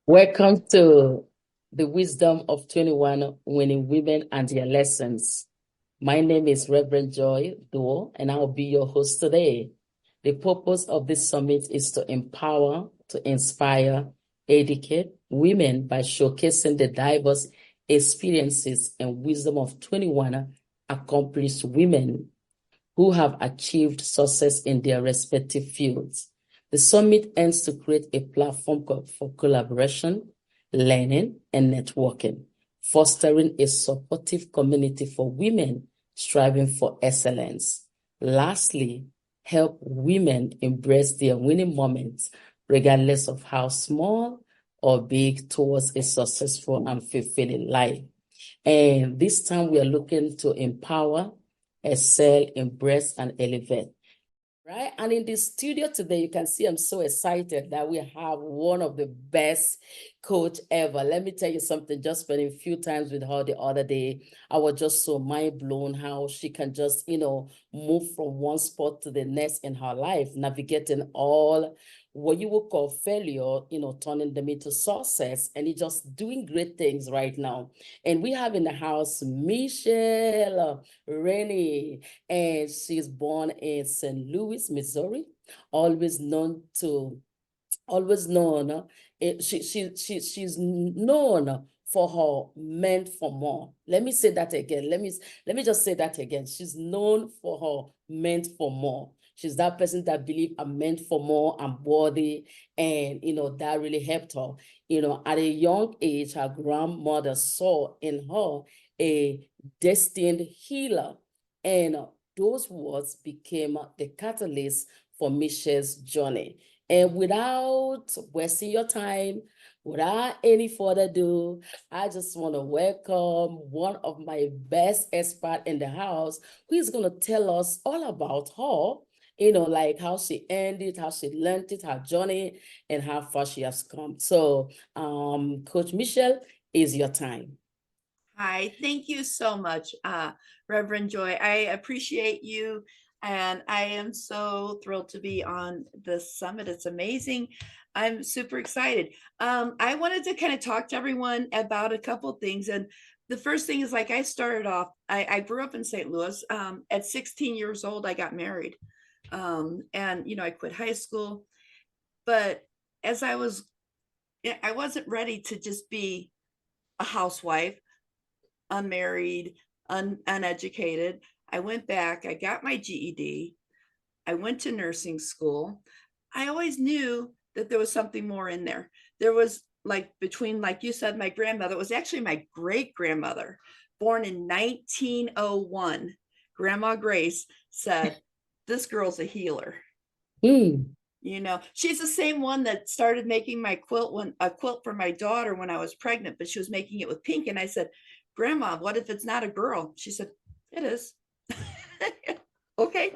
Welcome to the Wisdom of 21 Winning Women and Their Lessons. My name is Reverend Joy Dore, and I'll be your host today. The purpose of this summit is to empower, to inspire, educate women by showcasing the diverse experiences and wisdom of 21 accomplished women who have achieved success in their respective fields. The summit aims to create a platform for collaboration, learning, and networking, fostering a supportive community for women striving for excellence. Lastly, help women embrace their winning moments, regardless of how small or big, towards a successful and fulfilling life. And this time we are looking to empower, excel, embrace, and elevate. Right. And in the studio today, you can see I'm so excited that we have one of the best coach ever. Let me tell you something, just spending a few times with her the other day, I was just so mind blown how she can just, move from one spot to the next in her life, navigating all what you would call failure, turning them into success, and it's just doing great things right now. And we have in the house Michelle Rennie, and she's born in St. Louis, Missouri, always known to, always known, she's known for her meant for more. Let me say that again. Let me just say that again. She's known for her meant for more. She's that person that believe I'm meant for more, I'm worthy, and that really helped her. At a young age, her grandmother saw in her a destined healer, and those words became the catalyst for Michelle's journey. And without wasting your time, without any further ado, I just want to welcome one of my best experts in the house who is going to tell us all about her, like how she ended, how she learned it, her journey, and how far she has come. So, Coach Michelle, is your time. Hi, thank you so much, Reverend Joy. I appreciate you, and I am so thrilled to be on this summit. It's amazing. I'm super excited. I wanted to kind of talk to everyone about a couple things. And the first thing is, like, I started off, I grew up in St. Louis. At 16 years old, I got married. And, I quit high school. But as I wasn't ready to just be a housewife, unmarried, uneducated. I went back, I got my GED, I went to nursing school. I always knew that there was something more in there. There was, like, between, like you said, my grandmother, it was actually my great grandmother, born in 1901. Grandma Grace said, "This girl's a healer." Mm. She's the same one that started making my a quilt for my daughter when I was pregnant, but she was making it with pink. And I said, "Grandma, what if it's not a girl?" She said, "It is." Okay.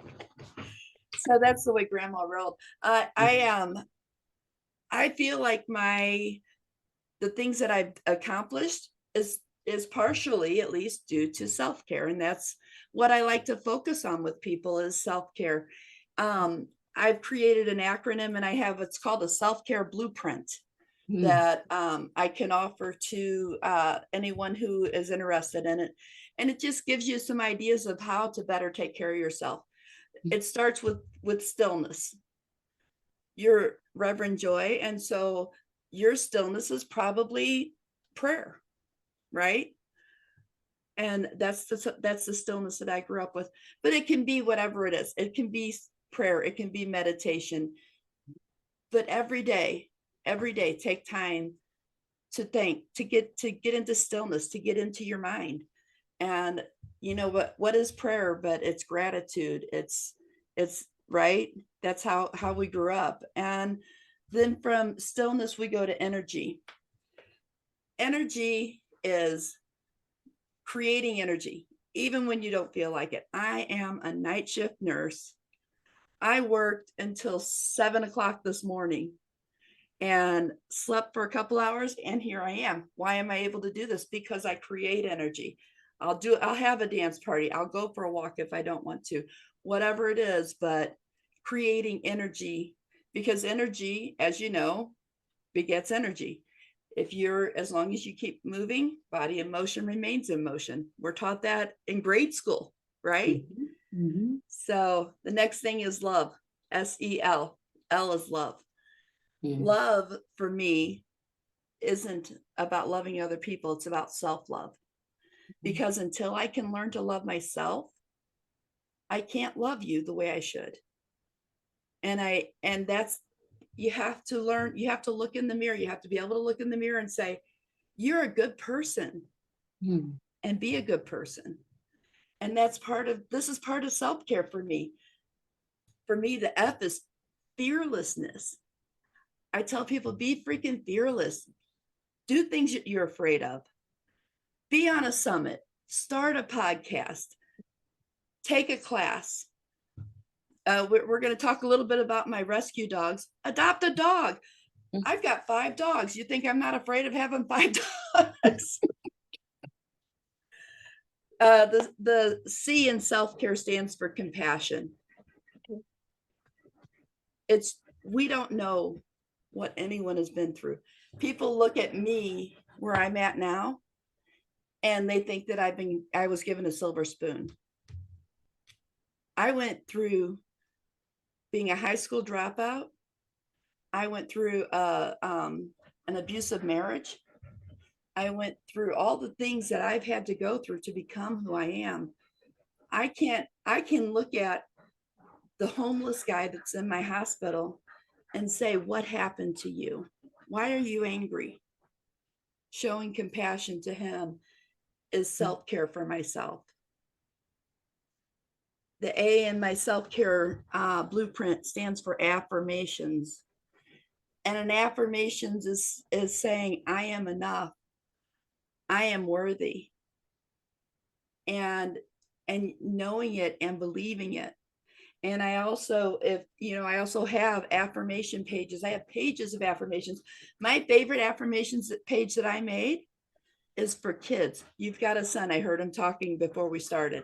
So that's the way Grandma rolled. I feel like the things that I've accomplished is partially, at least, due to self-care. And that's what I like to focus on with people, is self-care. I've created an acronym, and I have, it's called a self-care blueprint, Mm. that I can offer to anyone who is interested in it. And it just gives you some ideas of how to better take care of yourself. It starts with stillness. You're Reverend Joy, and so your stillness is probably prayer, right? And that's the stillness that I grew up with. But it can be whatever it is. It can be prayer, it can be meditation. But every day, take time to think, to get into stillness, to get into your mind. And what is prayer? But it's gratitude. It's right. That's how we grew up. And then from stillness, we go to energy. Energy is creating energy, even when you don't feel like it. I am a night shift nurse. I worked until 7 o'clock this morning and slept for a couple hours, and here I am. Why am I able to do this? Because I create energy. I'll have a dance party, I'll go for a walk if I don't want to, whatever it is. But creating energy, because energy, as you know, begets energy. as long as you keep moving, body in motion remains in motion. We're taught that in grade school, right? So the next thing is love, S-E-L. L is love. Love for me isn't about loving other people. It's about self-love. Because until I can learn to love myself, I can't love you the way I should. And that's, you have to learn, you have to look in the mirror. You have to be able to look in the mirror and say, you're a good person, and be a good person. And this is part of self-care for me. For me, the F is fearlessness. I tell people, be freaking fearless. Do things that you're afraid of. Be on a summit, start a podcast, take a class. We're going to talk a little bit about my rescue dogs. Adopt a dog. I've got 5 dogs. You think I'm not afraid of having 5 dogs? The C in self-care stands for compassion. We don't know what anyone has been through. People look at me where I'm at now, and they think that I was given a silver spoon. I went through being a high school dropout. I went through an abusive marriage. I went through all the things that I've had to go through to become who I am. I can look at the homeless guy that's in my hospital and say, what happened to you? Why are you angry? Showing compassion to him is self-care for myself. The A in my self-care blueprint stands for affirmations. And an affirmations is saying, I am enough. I am worthy. And knowing it and believing it. And I also have affirmation pages. I have pages of affirmations. My favorite affirmations page that I made is for kids. You've got a son. I heard him talking before we started.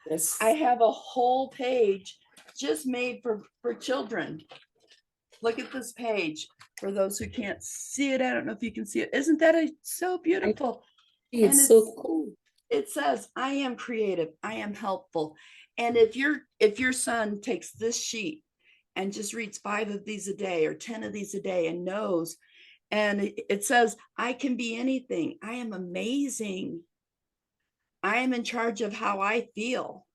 Yes. I have a whole page just made for children. Look at this page. For those who can't see it, I don't know if you can see it. Isn't that so beautiful? It's so cool. It says, I am creative. I am helpful. And if your son takes this sheet and just reads 5 of these a day or 10 of these a day and knows, and it says, I can be anything. I am amazing. I am in charge of how I feel.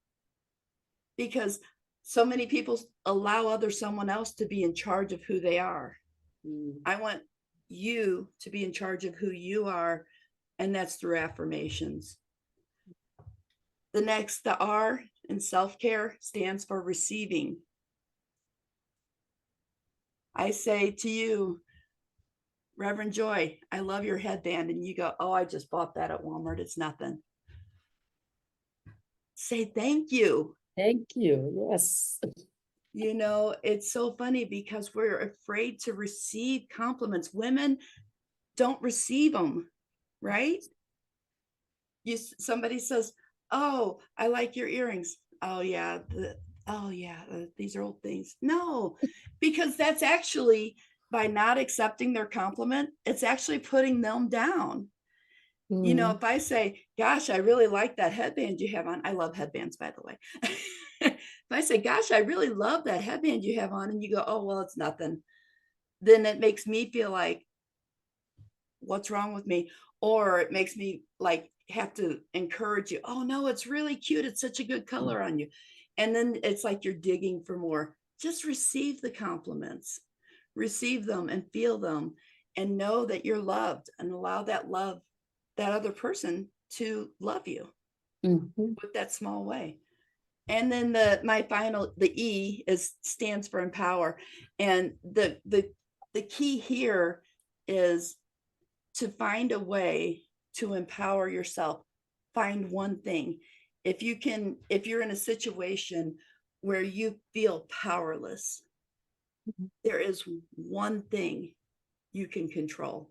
Because so many people allow someone else to be in charge of who they are. I want you to be in charge of who you are, and that's through affirmations. The R in self-care stands for receiving. I say to you, Reverend Joy, I love your headband. And you go, oh, I just bought that at Walmart. It's nothing. Say thank you. Thank you. Yes. You know, it's so funny because we're afraid to receive compliments. Women don't receive them, right? Somebody says, oh, I like your earrings. Oh yeah, these are old things. No, because that's actually, by not accepting their compliment, it's actually putting them down. You know, if I say, gosh, I really like that headband you have on. I love headbands, by the way. If I say, gosh, I really love that headband you have on, and you go, oh, well, it's nothing, then it makes me feel like, what's wrong with me? Or it makes me like have to encourage you. Oh no, it's really cute. It's such a good color on you. And then it's like you're digging for more. Just receive the compliments, receive them and feel them, and know that you're loved, and allow that other person to love you with that small way. And then the E stands for empower. And the key here is to find a way to empower yourself. Find one thing. If you're in a situation where you feel powerless, there is one thing you can control.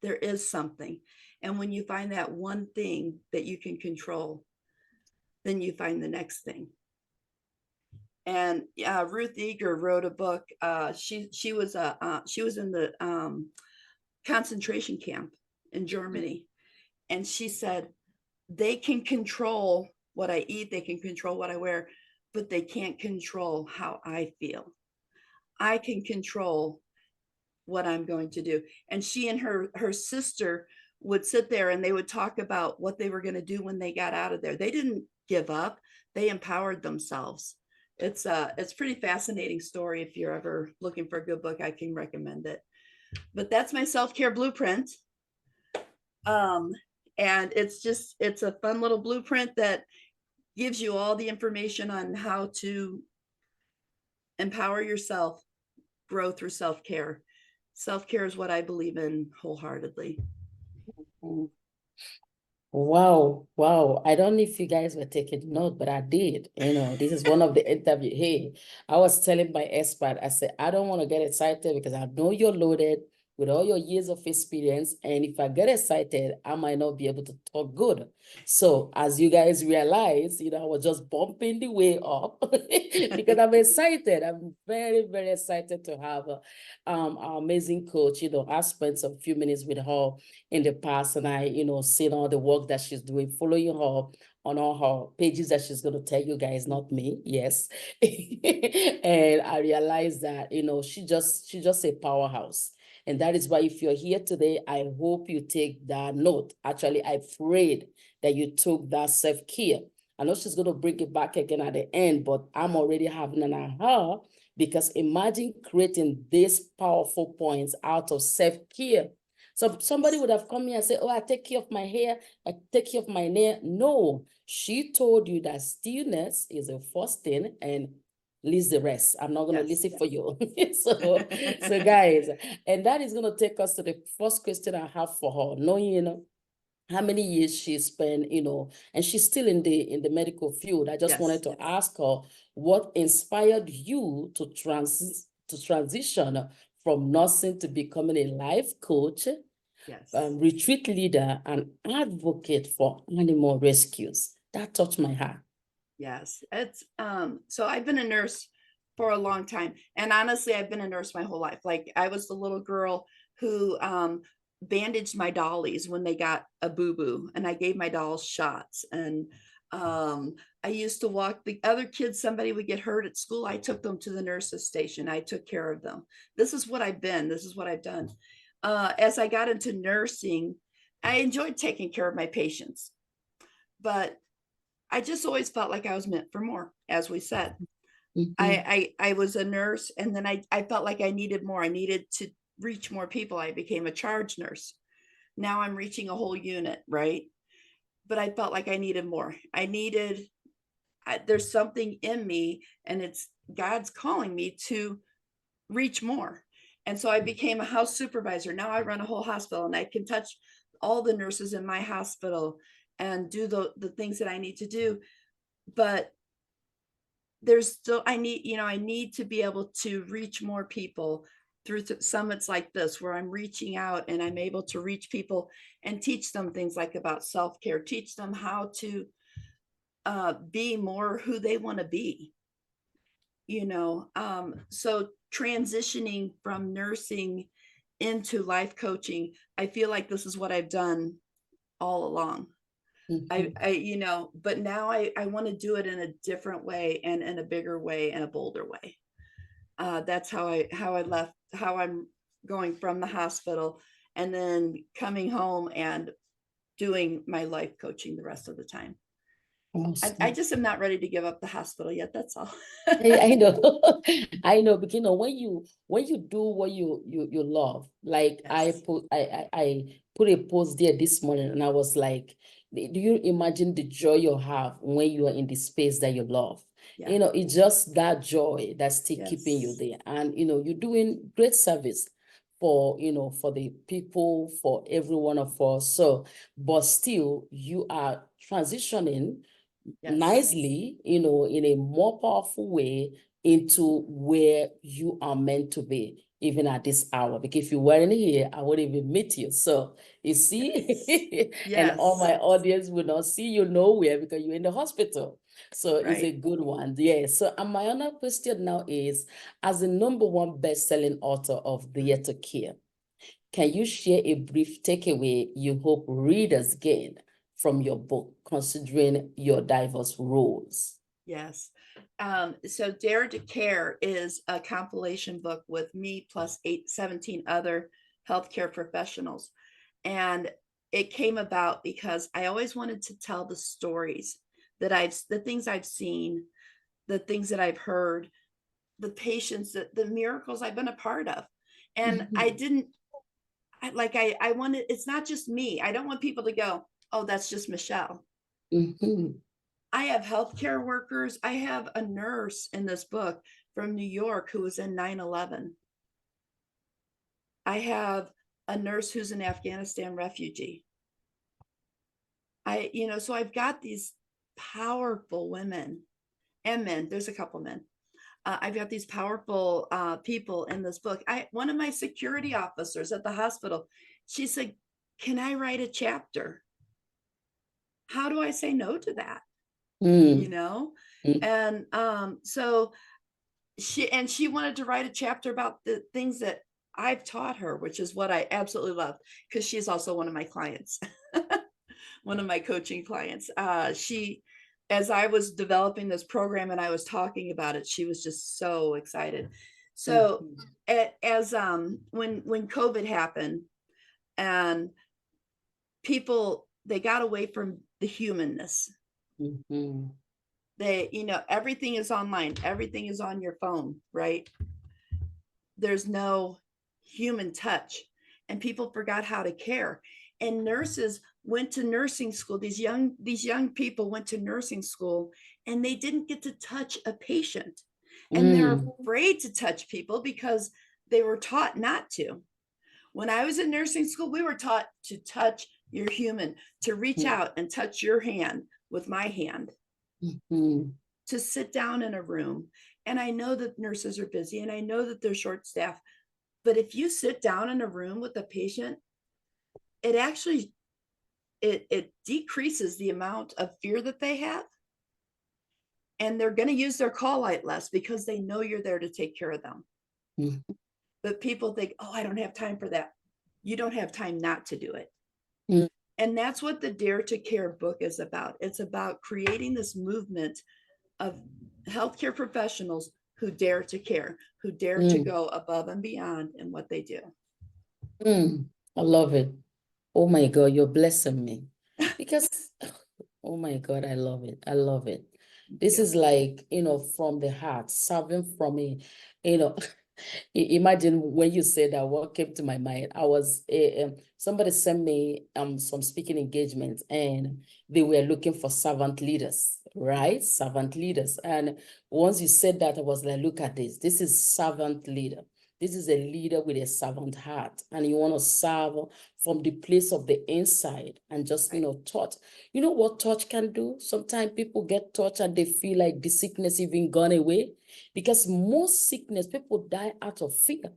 There is something. And when you find that one thing that you can control, then you find the next thing. And Ruth Eager wrote a book. She was in the concentration camp in Germany. And she said, they can control what I eat, they can control what I wear, but they can't control how I feel. I can control what I'm going to do. And she and her sister would sit there and they would talk about what they were going to do when they got out of there. They didn't give up. They empowered themselves. It's pretty fascinating story. If you're ever looking for a good book, I can recommend it. But that's my self-care blueprint. And it's a fun little blueprint that gives you all the information on how to empower yourself, grow through self-care. Self-care is what I believe in wholeheartedly. Wow, wow. I don't know if you guys were taking note, but I did. This is one of the interview. Hey, I was telling my expert, I said, I don't want to get excited because I know you're loaded with all your years of experience. And if I get excited, I might not be able to talk good. So as you guys realize, I was just bumping the way up because I'm excited. I'm very, very excited to have our amazing coach. I spent a few minutes with her in the past, and I, seen all the work that she's doing, following her on all her pages that she's going to tell you guys, not me. Yes. And I realized that, she's just a powerhouse. And that is why if you're here today, I hope you take that note. Actually, I prayed that you took that self-care. I know she's going to bring it back again at the end, but I'm already having an aha, because imagine creating these powerful points out of self-care. So somebody would have come here and said, oh, I take care of my hair, I take care of my nail. No, she told you that stillness is the first thing, and list the rest. I'm not going to list it for you. so guys, and that is going to take us to the first question I have for her, knowing, how many years she spent, and she's still in the medical field. I just wanted to ask her, what inspired you to transition from nursing to becoming a life coach, retreat leader, and advocate for animal rescues? That touched my heart. Yes, it's so I've been a nurse for a long time, and honestly, I've been a nurse my whole life. Like, I was the little girl who bandaged my dollies when they got a boo-boo, and I gave my dolls shots. And I used to walk the other kids. Somebody would get hurt at school, I took them to the nurses station. I took care of them. This is what I've been. This is what I've done. As I got into nursing, I enjoyed taking care of my patients, but I just always felt like I was meant for more, as we said. I was a nurse, and then I felt like I needed more. I needed to reach more people. I became a charge nurse. Now I'm reaching a whole unit, right? But I felt like I needed more. There's something in me, and it's God's calling me to reach more. And so I became a house supervisor. Now I run a whole hospital, and I can touch all the nurses in my hospital and do the things that I need to do. But there's still, I need to be able to reach more people through summits like this, where I'm reaching out and I'm able to reach people and teach them things like about self-care, teach them how to be more who they want to be. So transitioning from nursing into life coaching, I feel like this is what I've done all along. But now I want to do it in a different way, and in a bigger way, and a bolder way. That's how I'm going from the hospital and then coming home and doing my life coaching the rest of the time. Awesome. I just am not ready to give up the hospital yet. That's all. I know. I know, because when you do what you love, like, yes. I put a post there this morning, and I was like, do you imagine the joy you have when you are in the space that you love? Yeah. It's just that joy that's still, yes, keeping you there. And you're doing great service for the people, for every one of us. So, but still, you are transitioning, yes, nicely, in a more powerful way into where you are meant to be, even at this hour. Because if you weren't here, I wouldn't even meet you. So you see, yes. And all my audience will not see you nowhere because you're in the hospital. So right. It's a good one. Yeah. So my other question now is, as the #1 best-selling author of Dare to Care, Can you share a brief takeaway you hope readers gain from your book, considering your diverse roles? Yes. So Dare to Care is a compilation book with me plus 17 other healthcare professionals. And it came about because I always wanted to tell the stories the things I've seen, the things that I've heard, the patients, the miracles I've been a part of. And I didn't, I wanted, it's not just me. I don't want people to go, oh, that's just Michelle. Mm-hmm. I have healthcare workers. I have a nurse in this book from New York who was in 9/11. I have a nurse who's an Afghanistan refugee. So I've got these powerful women and men. There's a couple men. I've got these powerful people in this book. One of my security officers at the hospital, she said, "Can I write a chapter?" How do I say no to that? You Mm. know, Mm. and so she wanted to write a chapter about the things that I've taught her, which is what I absolutely love, because she's also one of my clients, one of my coaching clients. As I was developing this program and I was talking about it, she was just so excited. So Mhm. when COVID happened and people, they got away from the humanness. Mhm. Everything is online, everything is on your phone, right? There's no human touch, and people forgot how to care. And nurses went to nursing school. These young people went to nursing school, and they didn't get to touch a patient, and they're Mm. afraid to touch people because they were taught not to. When I was in nursing school, we were taught to touch your human, to reach out and touch your hand with my hand, Mhm. to sit down in a room. And I know that nurses are busy and I know that they're short staffed, but if you sit down in a room with a patient, it actually it decreases the amount of fear that they have, and they're going to use their call light less because they know you're there to take care of them. Mhm. But people think, oh, I don't have time for that. You don't have time not to do it. Mm. And that's what the Dare to Care book is about. It's about creating this movement of healthcare professionals who dare to care, who dare to Mm. go above and beyond in what they do. Mm. I love it. Oh my God, you're blessing me. Because, oh my God, I love it. I love it. Thank This you. is like, from the heart, serving from a, you know, imagine when you said that, what came to my mind? Somebody sent me some speaking engagements, and they were looking for servant leaders, right? Servant leaders. And once you said that, I was like, look at this. This is servant leader. This is a leader with a servant heart, and you want to serve from the place of the inside and just, Right. touch. You know what touch can do? Sometimes people get touched and they feel like the sickness even gone away, because most sickness, people die out of fear.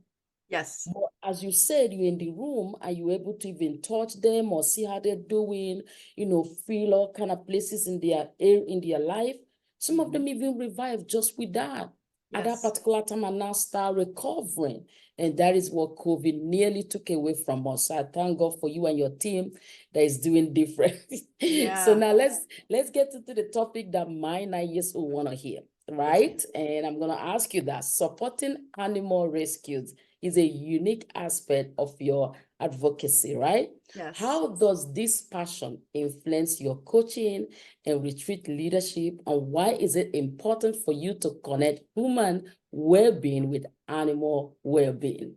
Yes. But as you said, you're in the room, are you able to even touch them or see how they're doing, feel all kind of places in their life? Some of Mm-hmm. them even revive just with that. At that Yes. particular time, and now start recovering. And that is what COVID nearly took away from us. So I thank God for you and your team that is doing different. So Yeah. now let's get into the topic that my 9 years old want to hear, Okay. right? And I'm gonna ask you that supporting animal rescues is a unique aspect of your advocacy, right? Yes. How does this passion influence your coaching and retreat leadership, and why is it important for you to connect human well-being with animal well-being?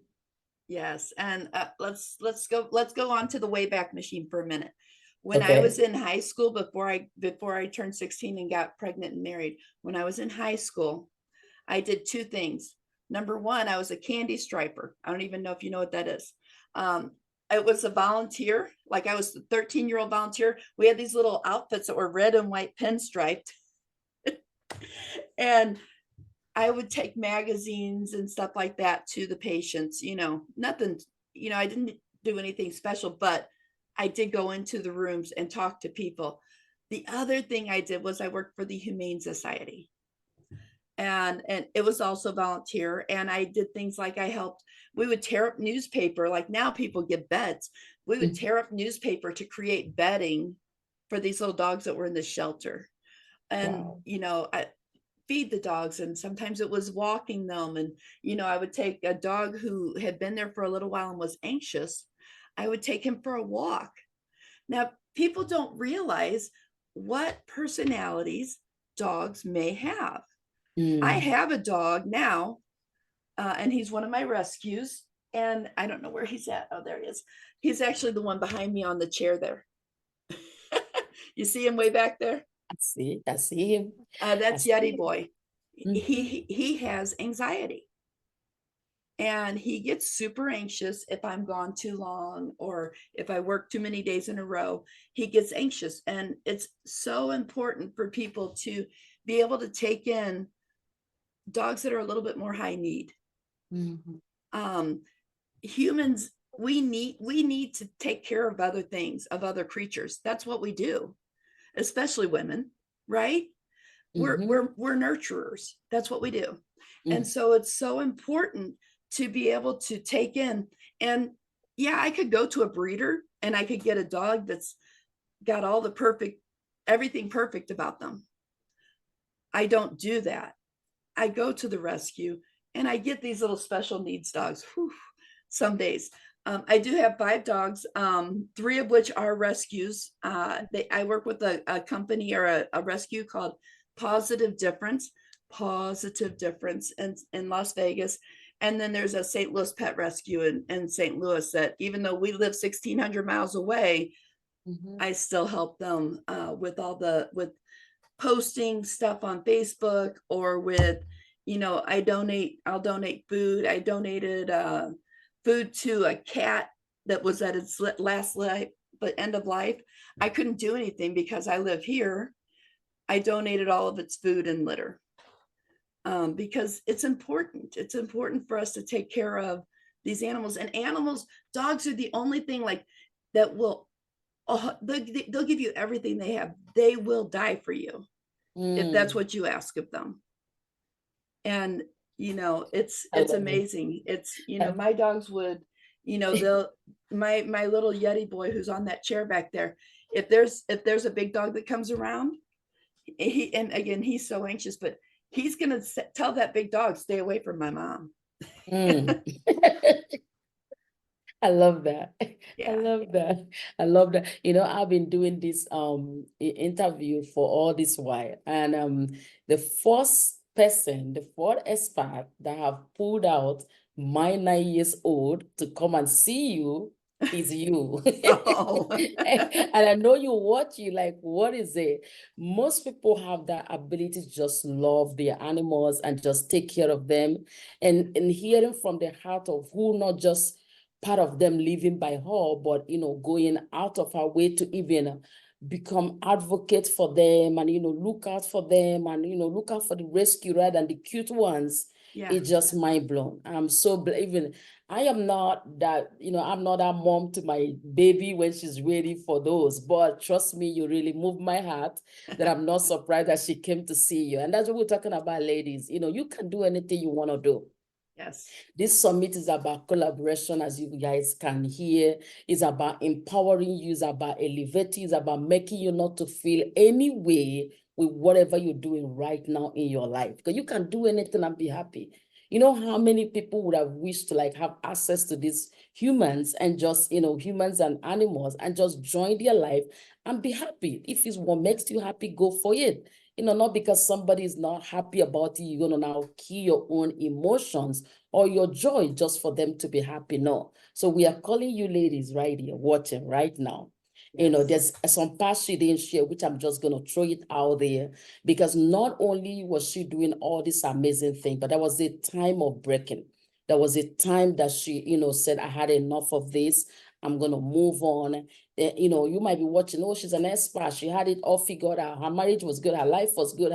Yes. And let's go on to the Wayback Machine for a minute. When I was Okay. in high school, before I turned 16 and got pregnant and married, when I was in high school, I did two things. Number one, I was a candy striper. I don't even know if you know what that is. Um, I was a volunteer, like I was the 13-year-old volunteer. We had these little outfits that were red and white pinstriped. And I would take magazines and stuff like that to the patients, nothing, I didn't do anything special, but I did go into the rooms and talk to people. The other thing I did was I worked for the Humane Society. And it was also volunteer. And I did things like I helped we would tear up newspaper. Like now people get beds. We would tear up newspaper to create bedding for these little dogs that were in the shelter. And, Wow. I feed the dogs, and sometimes it was walking them. And, I would take a dog who had been there for a little while and was anxious. I would take him for a walk. Now, people don't realize what personalities dogs may have. I have a dog now, and he's one of my rescues. And I don't know where he's at. Oh, there he is. He's actually the one behind me on the chair there. You see him way back there? I see him. That's Yeti Boy. Mhm. He has anxiety, and he gets super anxious if I'm gone too long, or if I work too many days in a row. He gets anxious, and it's so important for people to be able to take in dogs that are a little bit more high need. Mhm. Humans, we need to take care of other things, of other creatures. That's what we do, especially women, right? We're nurturers. That's what we do. And so it's so important to be able to take in. And yeah, I could go to a breeder and I could get a dog that's got all the everything perfect about them. I don't do that. I go to the rescue and I get these little special needs dogs. Whew, some days. I do have 5 dogs, 3 of which are rescues. I work with a company, or a rescue called Positive Difference, in Las Vegas. And then there's a St. Louis Pet Rescue in St. Louis, that even though we live 1,600 miles away, I still help them with posting stuff on Facebook, or with, I'll donate food. I donated food to a cat that was at its last life, but end of life. I couldn't do anything because I live here. I donated all of its food and litter, because it's important. It's important for us to take care of these animals. And dogs are the only thing like that will, they'll give you everything they have. They will die for you if that's what you ask of them. And it's I love it. amazing. It's my dogs would, they'll my little Yeti Boy who's on that chair back there, if there's a big dog that comes around, and again, he's so anxious, but he's gonna tell that big dog, stay away from my mom. Mm. I love that. I Yeah. love that. I love that. I've been doing this interview for all this while, and the first person, the first expert that have pulled out my 9 years old to come and see you is you. Oh. And I know you watch, you like, what is it? Most people have that ability to just love their animals and just take care of them, and hearing from the heart of who, not just part of them living by her, but going out of her way to even become advocate for them, and look out for them, and look out for the rescue, right, and the cute ones. Yeah. It's just mind blown. I'm so even I am not that, I'm not that mom to my baby when she's ready for those. But trust me, you really moved my heart, that I'm not surprised that she came to see you. And that's what we're talking about, ladies. You can do anything you want to do. Yes. This summit is about collaboration, as you guys can hear. It's about empowering you, it's about elevating, it's about making you not to feel any way with whatever you're doing right now in your life. Because you can do anything and be happy. You know how many people would have wished to have access to these humans, and just, humans and animals, and just join their life and be happy. If it's what makes you happy, go for it. Not because somebody is not happy about it, you're going to now kill your own emotions or your joy just for them to be happy. No. So we are calling you ladies right here, watching right now. Yes. There's some parts she didn't share, which I'm just going to throw it out there, because not only was she doing all this amazing thing, but there was a time of breaking. There was a time that she, said, I had enough of this. I'm going to move on. You might be watching, oh, she's an expert. She had it all figured out. Her marriage was good. Her life was good.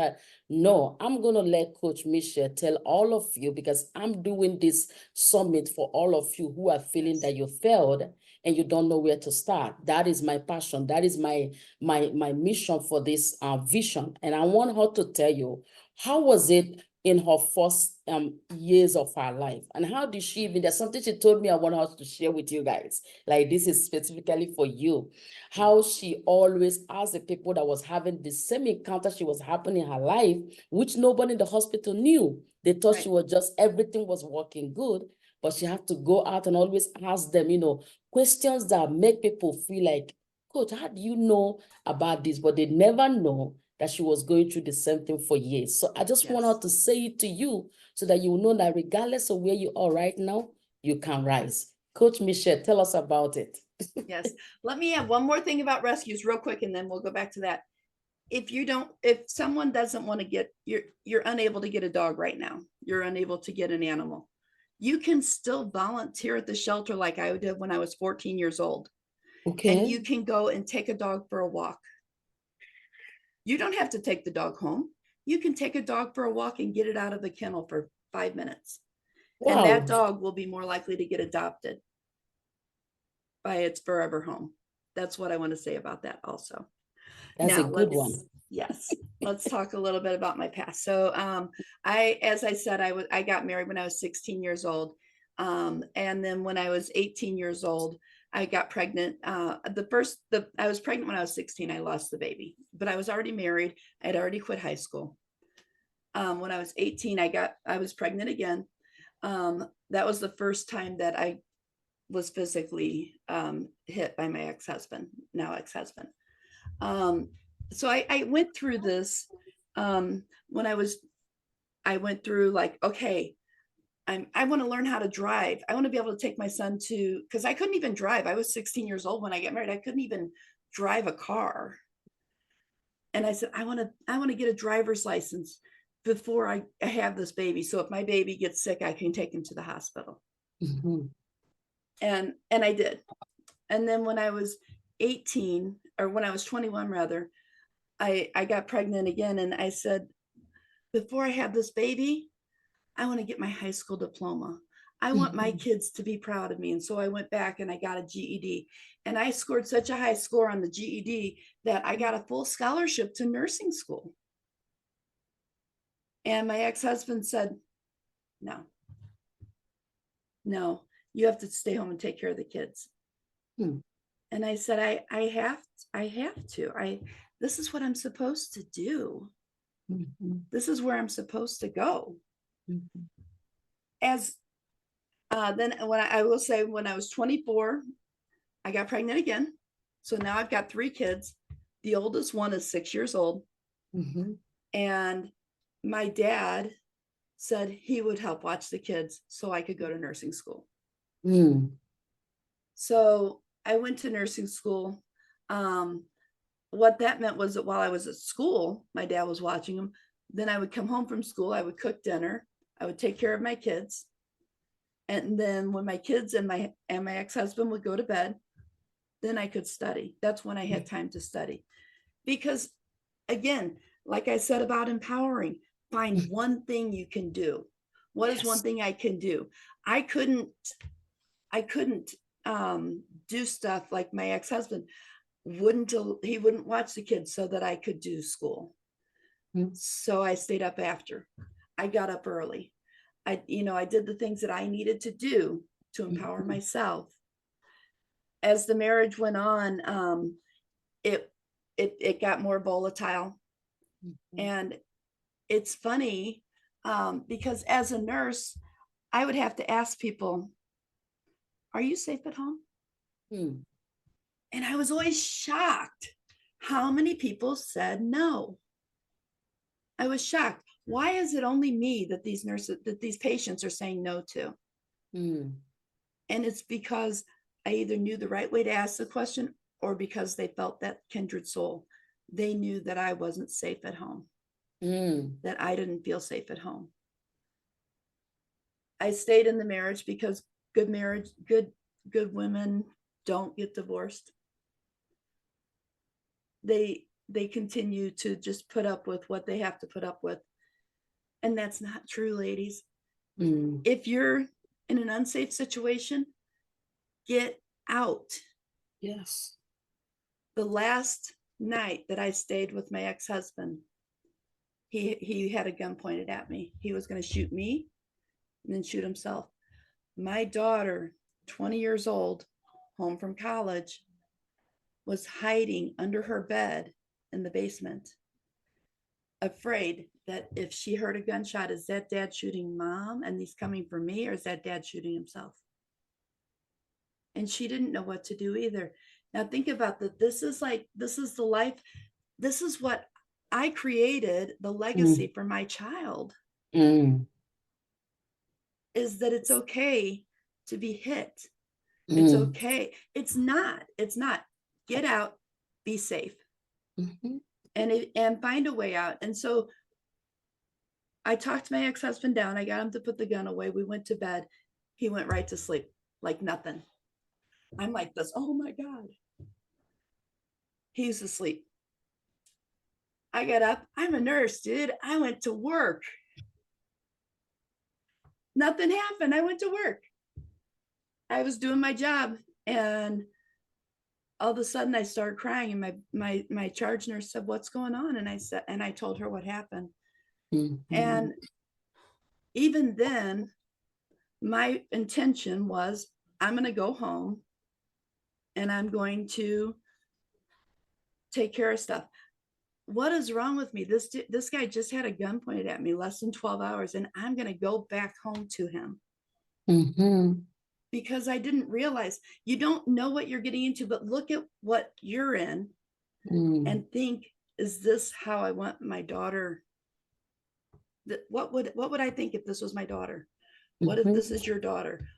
No, I'm going to let Coach Michelle tell all of you, because I'm doing this summit for all of you who are feeling that you failed and you don't know where to start. That is my passion. That is my mission for this vision. And I want her to tell you, how was it in her first years of her life. And how did she even, there's something she told me I want her to share with you guys. Like, this is specifically for you. How she always asked the people that was having the same encounter she was happening in her life, which nobody in the hospital knew. They thought she was just, everything was working good, but she had to go out and always ask them, questions that make people feel like, Coach, how do you know about this? But they never know that she was going through the same thing for years. So I just want her to say it to you so that you will know that regardless of where you are right now, you can rise. Coach Michelle, tell us about it. Yes. Let me add one more thing about rescues real quick, and then we'll go back to that. If someone doesn't want to get, you're unable to get a dog right now, you're unable to get an animal, you can still volunteer at the shelter like I did when I was 14 years old. Okay. And you can go and take a dog for a walk. You don't have to take the dog home. You can take a dog for a walk and get it out of the kennel for 5 minutes. Wow. And that dog will be more likely to get adopted by its forever home. That's what I want to say about that also. That's now, a good one. Yes. Let's talk a little bit about my past. So as I said, I got married when I was 16 years old. And then when I was 18 years old, I got pregnant. I was pregnant when I was 16. I lost the baby, but I was already married. I had already quit high school. When I was 18, I was pregnant again. That was the first time that I was physically hit by my ex-husband, now ex-husband. So I went through this when I went through like, okay, I want to learn how to drive. I want to be able to take my son because I couldn't even drive. I was 16 years old when I got married. I couldn't even drive a car. And I said, I want to get a driver's license before I have this baby. So if my baby gets sick, I can take him to the hospital. Mm-hmm. And I did. And then when I was 18, or when I was 21 rather, I got pregnant again. And I said, before I have this baby, I want to get my high school diploma. I want my kids to be proud of me. And so I went back and I got a GED. And I scored such a high score on the GED that I got a full scholarship to nursing school. And my ex-husband said, no, you have to stay home and take care of the kids. And I said, I have to. This is what I'm supposed to do. Mm-hmm. This is where I'm supposed to go. Mm-hmm. Then when I will say, when I was 24, I got pregnant again. So now I've got 3 kids. The oldest one is 6 years old. Mm-hmm. And my dad said he would help watch the kids so I could go to nursing school. So I went to nursing school. What that meant was that while I was at school, my dad was watching them. Then I would come home from school. I would cook dinner. I would take care of my kids. And then when my kids and my ex-husband would go to bed, then I could study. That's when I had time to study. Because again, like I said about empowering, find one thing you can do. What is one thing I can do? I couldn't do stuff like my ex-husband he wouldn't watch the kids so that I could do school. So I stayed up after. I got up early. I did the things that I needed to do to empower myself. As the marriage went on, it got more volatile. And it's funny because as a nurse, I would have to ask people, are you safe at home? And I was always shocked how many people said no. I was shocked. Why is it only me that these patients are saying no to? And it's because I either knew the right way to ask the question or because they felt that kindred soul. They knew that I wasn't safe at home, that I didn't feel safe at home. I stayed in the marriage because good women don't get divorced. They continue to just put up with what they have to put up with. And that's not true, ladies. If you're in an unsafe situation, get out. Yes. The last night that I stayed with my ex-husband, he had a gun pointed at me. He was going to shoot me and then shoot himself. My daughter, 20 years old, home from college, was hiding under her bed in the basement, afraid that if she heard a gunshot, is that dad shooting mom and he's coming for me, or is that dad shooting himself? And she didn't know what to do either. Now think about that. This is the life. This is what I created, the legacy for my child, is that it's okay to be hit. It's okay. It's not. Get out, be safe, and find a way out. And so I talked my ex-husband down. I got him to put the gun away. We went to bed. He went right to sleep like nothing. I'm like this. Oh my God. He's asleep. I got up. I'm a nurse, dude. I went to work. Nothing happened. I went to work. I was doing my job, and all of a sudden I started crying, and my charge nurse said, "What's going on?" And I told her what happened. And even then, my intention was, I'm going to go home and I'm going to take care of stuff. What is wrong with me? This guy just had a gun pointed at me less than 12 hours, and I'm going to go back home to him. Because I didn't realize, you don't know what you're getting into, but look at what you're in and think, is this how I want my daughter? What would I think if this was my daughter? What if this is your daughter?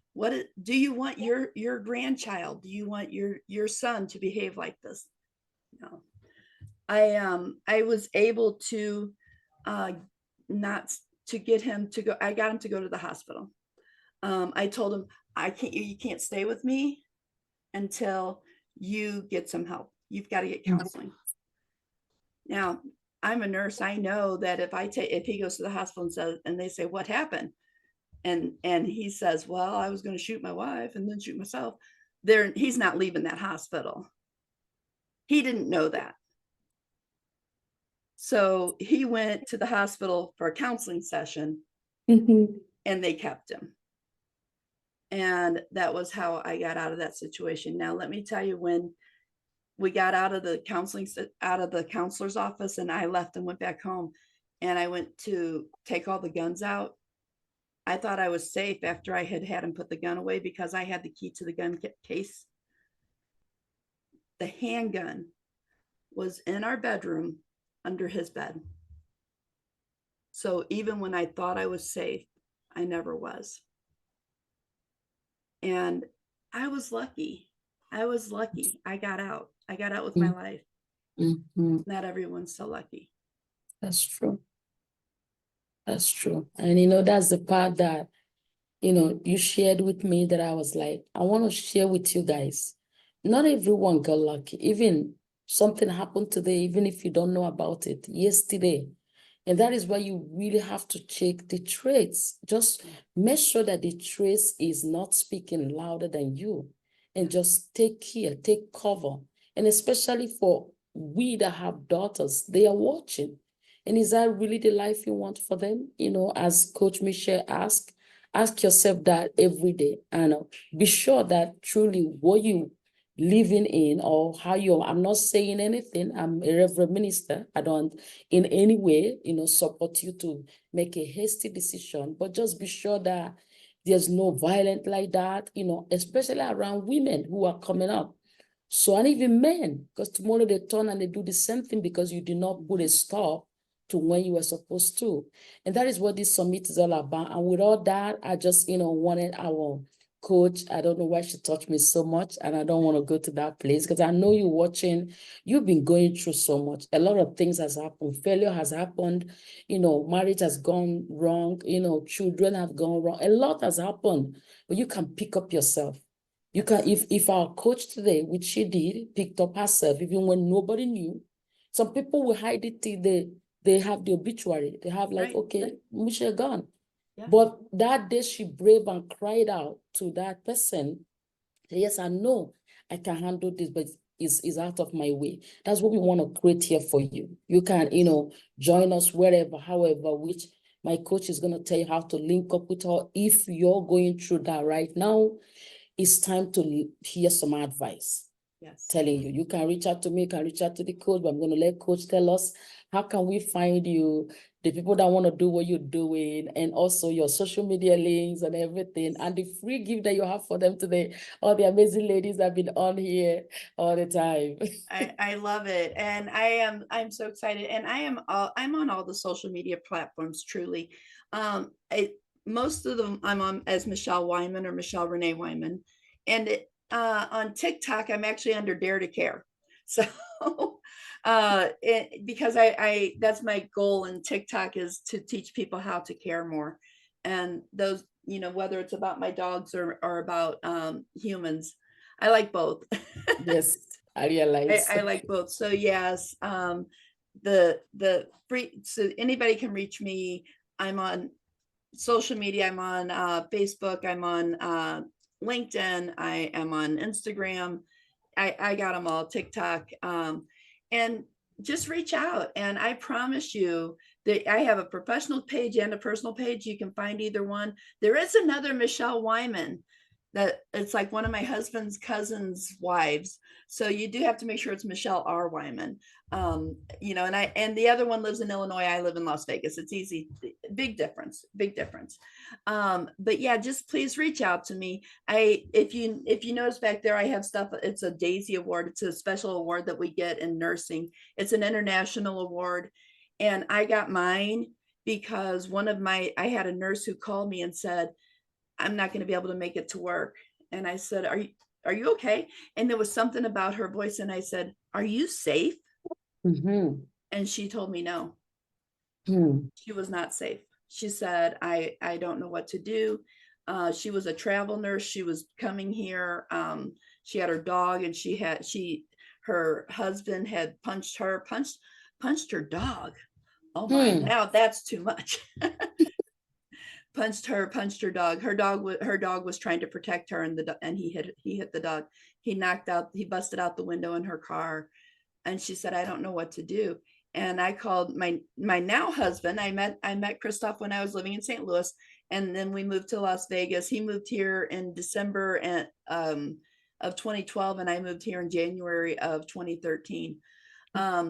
Do you want your grandchild? Do you want your son to behave like this? No. I was able to not to get him to go. I got him to go to the hospital. I told him, you can't stay with me until you get some help. You've got to get counseling. Now, I'm a nurse. I know that if he goes to the hospital and they say, what happened? And he says, well, I was going to shoot my wife and then shoot myself. He's not leaving that hospital. He didn't know that. So he went to the hospital for a counseling session, and they kept him. And that was how I got out of that situation. Now, let me tell you, when we got out of the counselor's office, and I left and went back home, and I went to take all the guns out, I thought I was safe after I had him put the gun away, because I had the key to the gun case. The handgun was in our bedroom under his bed. So even when I thought I was safe, I never was. And I was lucky. I got out. I got out with my life. Not everyone's so lucky. That's true. That's true. And that's the part that, you shared with me, that I was like, I want to share with you guys. Not everyone got lucky. Even something happened today, even if you don't know about it, yesterday. And that is why you really have to check the traits. Just make sure that the traits is not speaking louder than you. And just take care, take cover. And especially for we that have daughters, they are watching. And is that really the life you want for them? As Coach Michelle asked, ask yourself that every day. And be sure that truly what you living in, or how I'm not saying anything. I'm a reverend minister. I don't in any way, support you to make a hasty decision, but just be sure that there's no violence like that, especially around women who are coming up. So, and even men, because tomorrow they turn and they do the same thing because you did not put a stop to when you were supposed to. And that is what this summit is all about. And with all that, I just, wanted our coach, I don't know why she touched me so much, and I don't want to go to that place, because I know you're watching, you've been going through so much. A lot of things has happened. Failure has happened. Marriage has gone wrong. Children have gone wrong. A lot has happened, but you can pick up yourself. You can, if our coach today, which she did, picked up herself, even when nobody knew. Some people will hide it till they have the obituary. They have like, okay, Michelle gone. Yeah. But that day she brave and cried out to that person. Yes, I know I can handle this, but is out of my way. That's what we want to create here for you. You can, join us wherever, however, which my coach is going to tell you how to link up with her. If you're going through that right now, it's time to hear some advice. Yes. Telling you can reach out to me, you can reach out to the coach, but I'm going to let coach tell us how can we find you, the people that want to do what you're doing, and also your social media links and everything, and the free gift that you have for them today. All the amazing ladies that have been on here all the time. I love it, and I'm so excited, and I'm on all the social media platforms. Truly, most of them I'm on as Michelle Weihman or Michelle Renee Weihman, and on TikTok I'm actually under Dare to Care. So because I that's my goal in TikTok, is to teach people how to care more, and those, whether it's about my dogs or about humans, I like both. Yes, I realize. I like both. So yes, the free, so anybody can reach me. I'm on social media. I'm on Facebook. I'm on LinkedIn. I am on Instagram. I got them all, TikTok. And just reach out, and I promise you that I have a professional page and a personal page. You can find either one. There is another Michelle Weihman that it's like one of my husband's cousin's wives. So you do have to make sure it's Michelle R. Weihman. And the other one lives in Illinois. I live in Las Vegas. It's easy. Big difference. But yeah, just please reach out to me. If you notice back there, I have stuff. It's a Daisy Award. It's a special award that we get in nursing. It's an international award. And I got mine because I had a nurse who called me and said, I'm not going to be able to make it to work. And I said, are you okay? And there was something about her voice. And I said, are you safe? Mm-hmm. And she told me no. Hmm. She was not safe. She said, I don't know what to do. She was a travel nurse. She was coming here. She had her dog, and her husband had punched her dog. Oh my, now that's too much. punched her dog. Her dog was trying to protect her, and he hit the dog. He busted out the window in her car. And she said, I don't know what to do. And I called my now husband. I met Christoph when I was living in St. Louis, and then we moved to Las Vegas. He moved here in December of 2012, and I moved here in January of 2013.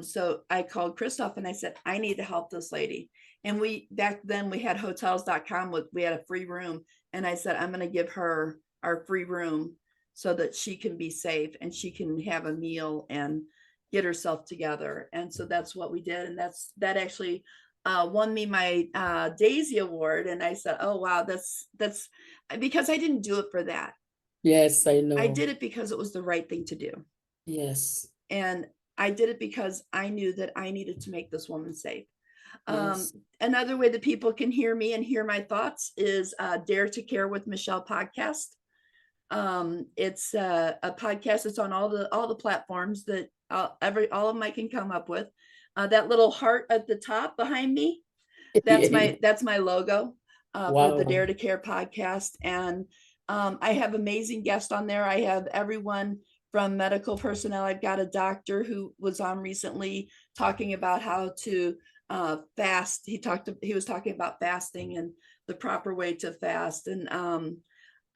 So I called Christoph and I said, I need to help this lady. And back then we had hotels.com, we had a free room. And I said, I'm going to give her our free room so that she can be safe and she can have a meal and get herself together. And so that's what we did. And that actually won me my Daisy Award. And I said, oh, wow, that's because I didn't do it for that. Yes, I know. I did it because it was the right thing to do. Yes. And I did it because I knew that I needed to make this woman safe. Yes. Another way that people can hear me and hear my thoughts is Dare to Care with Michelle podcast. It's a podcast. It's on all the platforms that all of them I can come up with. That little heart at the top behind me, that's my logo for the Dare to Care podcast. And I have amazing guests on there. I have everyone from medical personnel. I've got a doctor who was on recently talking about how to fast. He was talking about fasting and the proper way to fast. And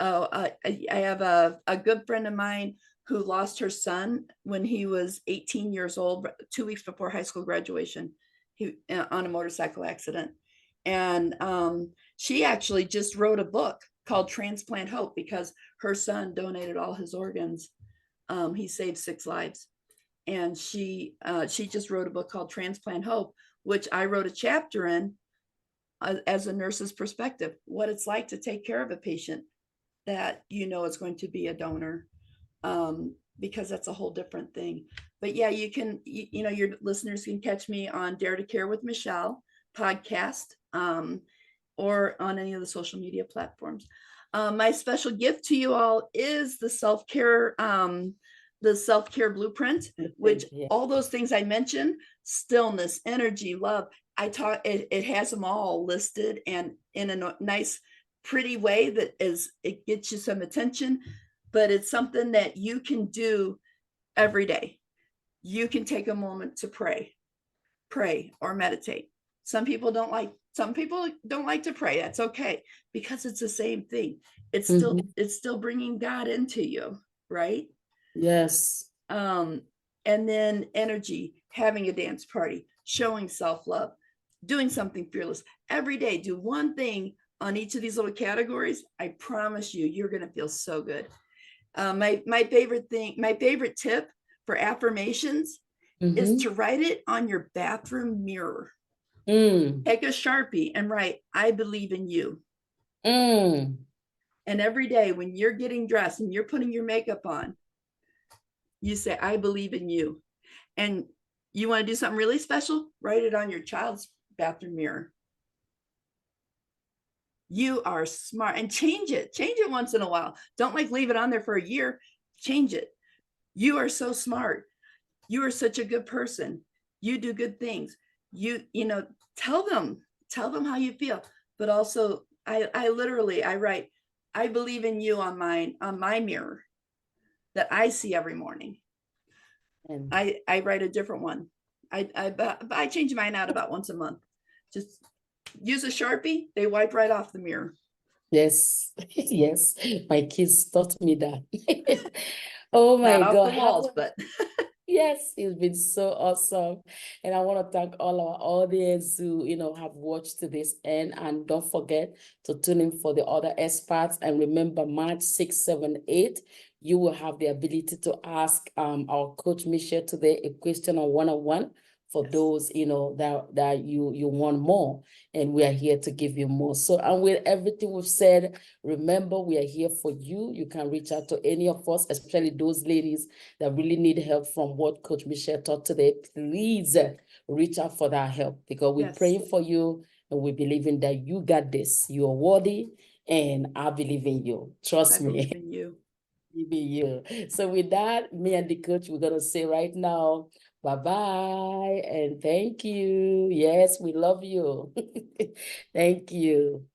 I have a good friend of mine who lost her son when he was 18 years old, 2 weeks before high school graduation, on a motorcycle accident. And she actually just wrote a book called Transplant Hope because her son donated all his organs. He saved 6 lives. And she just wrote a book called Transplant Hope, which I wrote a chapter in as a nurse's perspective, what it's like to take care of a patient that is going to be a donor, because that's a whole different thing. But yeah, you can, your listeners can catch me on Dare to Care with Michelle podcast, or on any of the social media platforms. My special gift to you all is the self-care blueprint, which all those things I mentioned, stillness, energy, love, it has them all listed and in a nice, pretty way that it gets you some attention, but it's something that you can do every day. You can take a moment to pray or meditate. Some people don't like to pray. That's okay, because it's the same thing. It's still bringing God into you, right? Yes. And then energy, having a dance party, showing self-love, doing something fearless every day. Do one thing on each of these little categories. I promise you, you're going to feel so good. My favorite tip for affirmations is to write it on your bathroom mirror. Take a Sharpie and write, I believe in you. And every day when you're getting dressed and you're putting your makeup on, you say, I believe in you. And you want to do something really special, write it on your child's bathroom mirror. You are smart. And change it once in a while. Don't leave it on there for a year. Change it. You are so smart. You are such a good person. You do good things. You know, tell them how you feel. But also, I literally write, I believe in you on my mirror that I see every morning. And I write a different one. I change mine out about once a month. Just use a Sharpie. They wipe right off the mirror. Yes. Yes. My kids taught me that. Oh my Not God. off the walls, but yes, it's been so awesome. And I want to thank all our audience who, have watched to this end. And don't forget to tune in for the other experts. And remember, March 6, 7, 8, you will have the ability to ask our coach Michelle today a question on one-on-one for those, that you want more. And we are here to give you more. So, and with everything we've said, remember, we are here for you. You can reach out to any of us, especially those ladies that really need help from what Coach Michelle taught today. Please reach out for that help, because we're praying for you and we believe in that you got this. You are worthy, and I believe in you. Trust me. I believe in you. Believe in you. So with that, me and the coach, we're going to say right now, bye-bye and thank you. Yes, we love you. Thank you.